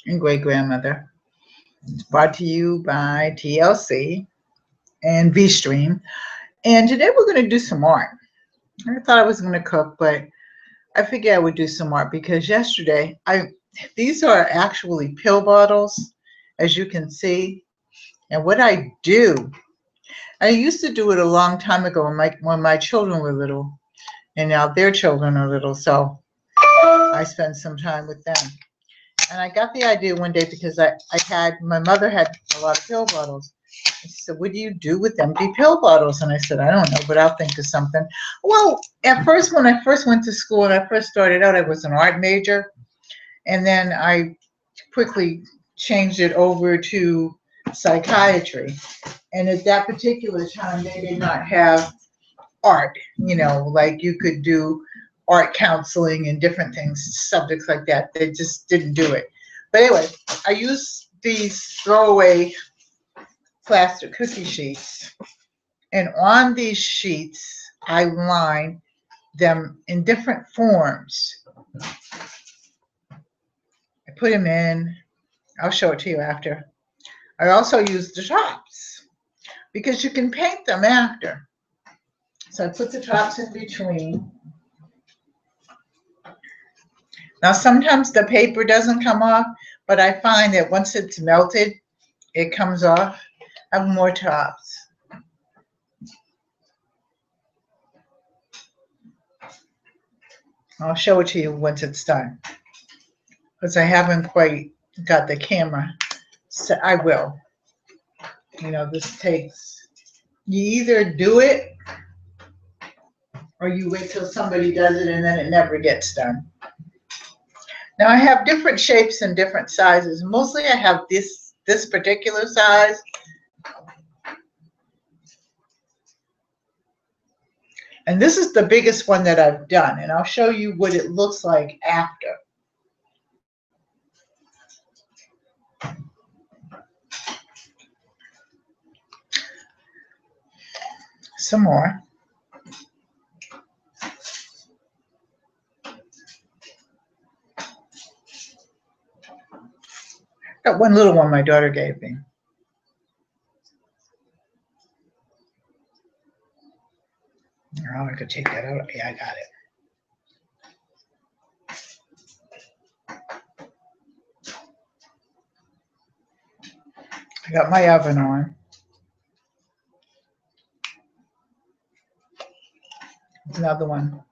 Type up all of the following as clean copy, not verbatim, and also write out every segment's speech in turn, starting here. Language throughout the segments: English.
and great-grandmother. It's brought to you by TLC and VStream. And today we're going to do some art. I thought I was going to cook, but I figured I would do some art because yesterday, these are actually pill bottles, as you can see. And what I do, I used to do it a long time ago when my children were little, and now their children are little, so I spend some time with them. And I got the idea one day because my mother had a lot of pill bottles. She said, what do you do with empty pill bottles? And I said, I don't know, but I'll think of something. Well, at first, when I first went to school and I first started out, I was an art major. And then I quickly changed it over to psychiatry. And at that particular time, they did not have art, like you could do art counseling and different things, subjects like that. They just didn't do it. But anyway, I use these throwaway plastic cookie sheets. And on these sheets, I line them in different forms. I put them in. I'll show it to you after. I also use the tops because you can paint them after. So I put the tops in between. Now, sometimes the paper doesn't come off, but I find that once it's melted, it comes off. I have more tops. I'll show it to you once it's done, because I haven't quite got the camera. So I will. This takes, you either do it or you wait till somebody does it and then it never gets done. Now I have different shapes and different sizes. Mostly I have this particular size. And this is the biggest one that I've done. And I'll show you what it looks like after. Some more. Got one little one my daughter gave me. Oh, I could take that out. Yeah, I got it. I got my oven on. Another one.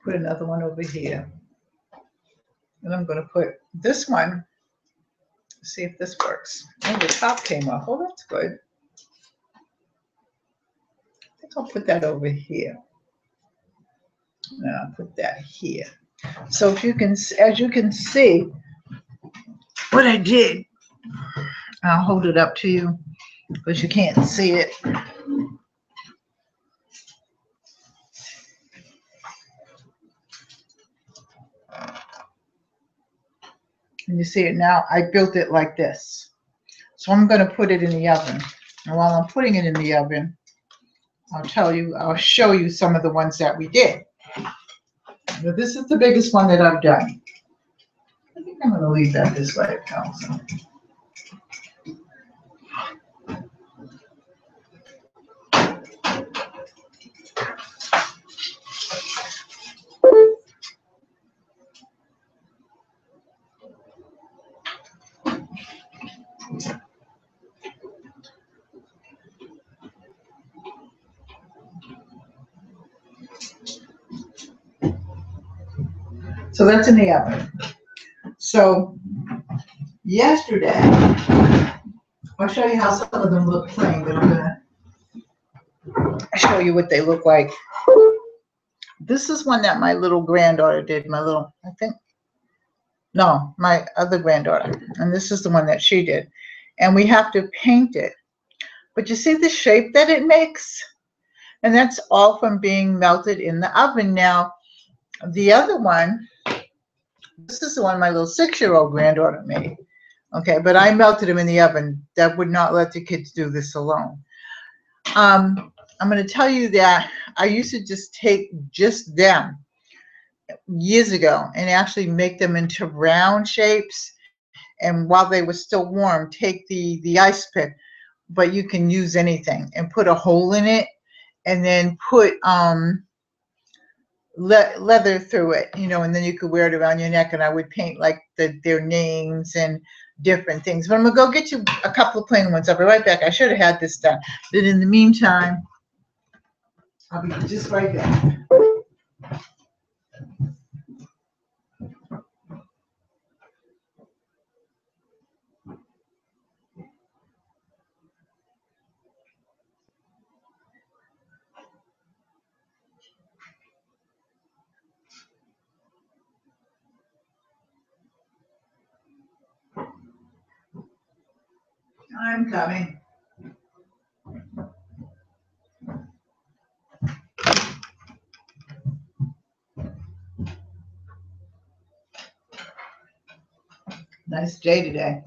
Put another one over here. And I'm going to put this one, see if this works. Oh, the top came off. Oh, that's good. I think I'll put that over here. And I'll put that here. So if you can, as you can see, what I did, I'll hold it up to you because you can't see it. And you see it now, I built it like this. So I'm going to put it in the oven. And while I'm putting it in the oven, I'll show you some of the ones that we did. Now, this is the biggest one that I've done. I think I'm going to leave that this way also. So that's in the oven. So yesterday, I'll show you how some of them look plain, but I'm going to show you what they look like. This is one that my little granddaughter did, my other granddaughter. And this is the one that she did. And we have to paint it. But you see the shape that it makes? And that's all from being melted in the oven. Now, the other one, this is the one my little 6-year-old granddaughter made. Okay, but I melted them in the oven. That would not let the kids do this alone. I'm going to tell you that I used to just take just them years ago and actually make them into round shapes. And while they were still warm, take the ice pick, but you can use anything, and put a hole in it, and then put leather through it, you know, and then you could wear it around your neck. And I would paint like their names and different things. But I'm gonna go get you a couple of plain ones. I'll be right back. I should have had this done, but in the meantime, I'll be just right back. I'm coming. Nice day today.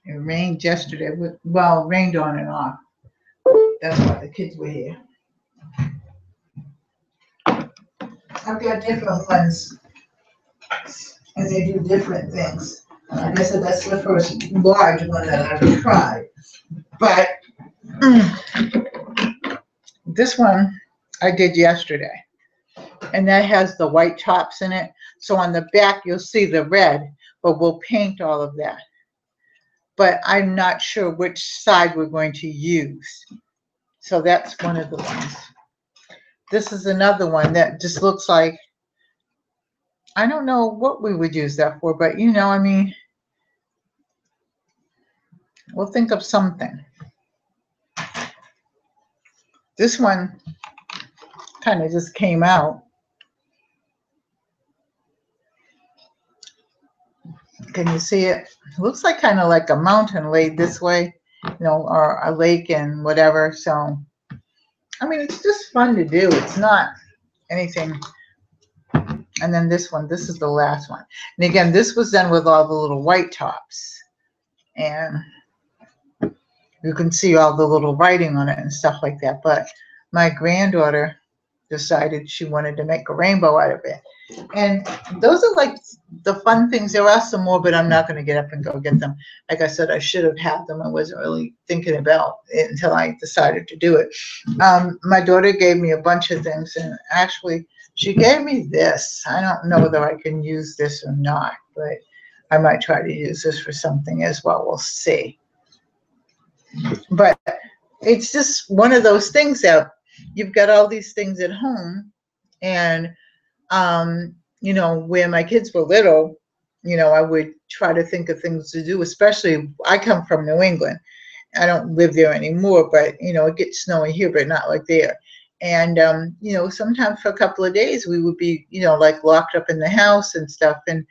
It rained yesterday. Well, rained on and off. That's why the kids were here. I've got different ones, and they do different things. Like I said, that's the first large one that I've tried. But this one I did yesterday, and that has the white tops in it. So on the back, you'll see the red, but we'll paint all of that. But I'm not sure which side we're going to use. So that's one of the ones. This is another one that just looks like, I don't know what we would use that for, but you know, I mean, we'll think of something. This one kind of just came out. Can you see it? It looks like kind of like a mountain laid this way, you know, or a lake and whatever. So, I mean, it's just fun to do. It's not anything. And then this one, this is the last one. And again, this was done with all the little white tops. And you can see all the little writing on it and stuff like that. But my granddaughter decided she wanted to make a rainbow out of it. And those are like the fun things. There are some more, but I'm not going to get up and go get them. Like I said, I should have had them. I wasn't really thinking about it until I decided to do it. My daughter gave me a bunch of things, and actually she gave me this. I don't know whether I can use this or not, but I might try to use this for something as well. We'll see. But it's just one of those things that you've got all these things at home. And you know, when my kids were little, you know, I would try to think of things to do, especially I come from New England. I don't live there anymore, but you know, it gets snowy here, but not like there. And you know, sometimes for a couple of days we would be, you know, like locked up in the house and stuff. And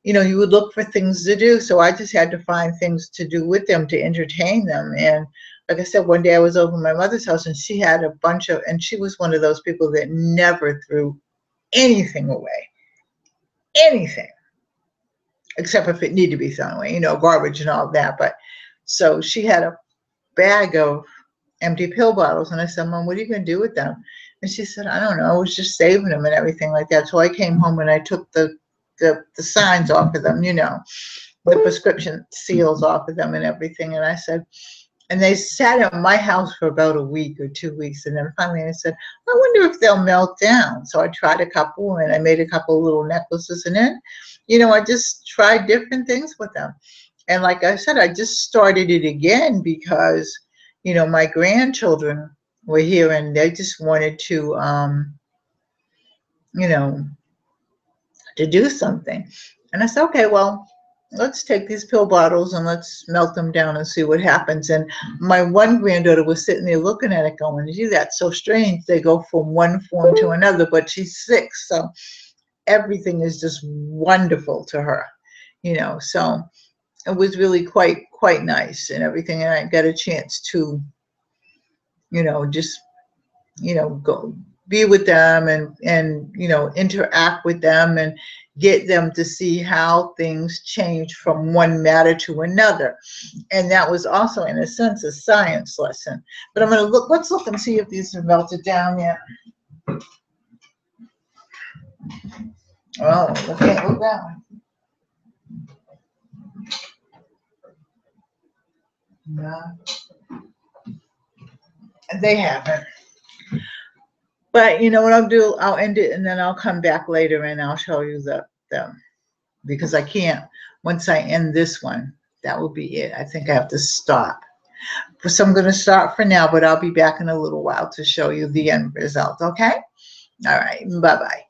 you know, you would look for things to do. So I just had to find things to do with them to entertain them. And like I said, one day I was over at my mother's house, and she had a bunch of, and she was one of those people that never threw anything away, anything, except if it needed to be thrown away, you know, garbage and all of that. But so she had a bag of empty pill bottles, and I said, Mom, what are you going to do with them? And she said, I don't know, I was just saving them and everything like that. So I came home and I took the signs off of them, you know, the prescription seals off of them and everything. And I said, and they sat at my house for about a week or 2 weeks. And then finally I said, I wonder if they'll melt down. So I tried a couple, and I made a couple of little necklaces. And then, you know, I just tried different things with them. And like I said, I just started it again because, you know, my grandchildren were here and they just wanted to, you know, to do something. And I said, okay, well, let's take these pill bottles and let's melt them down and see what happens. And my one granddaughter was sitting there looking at it going, gee, that's so strange. They go from one form to another, but she's 6. So everything is just wonderful to her, you know. So it was really quite nice and everything. And I got a chance to, you know, just you know, go be with them and you know, interact with them and get them to see how things change from one matter to another. And that was also, in a sense, a science lesson. But I'm going to look, let's look and see if these are melted down yet. Oh, I can't look down. No, they haven't. But you know what I'll do? I'll end it and then I'll come back later and I'll show you them, because I can't, once I end this one, that will be it. I think I have to stop. So I'm going to stop for now, but I'll be back in a little while to show you the end result. Okay? All right. Bye-bye.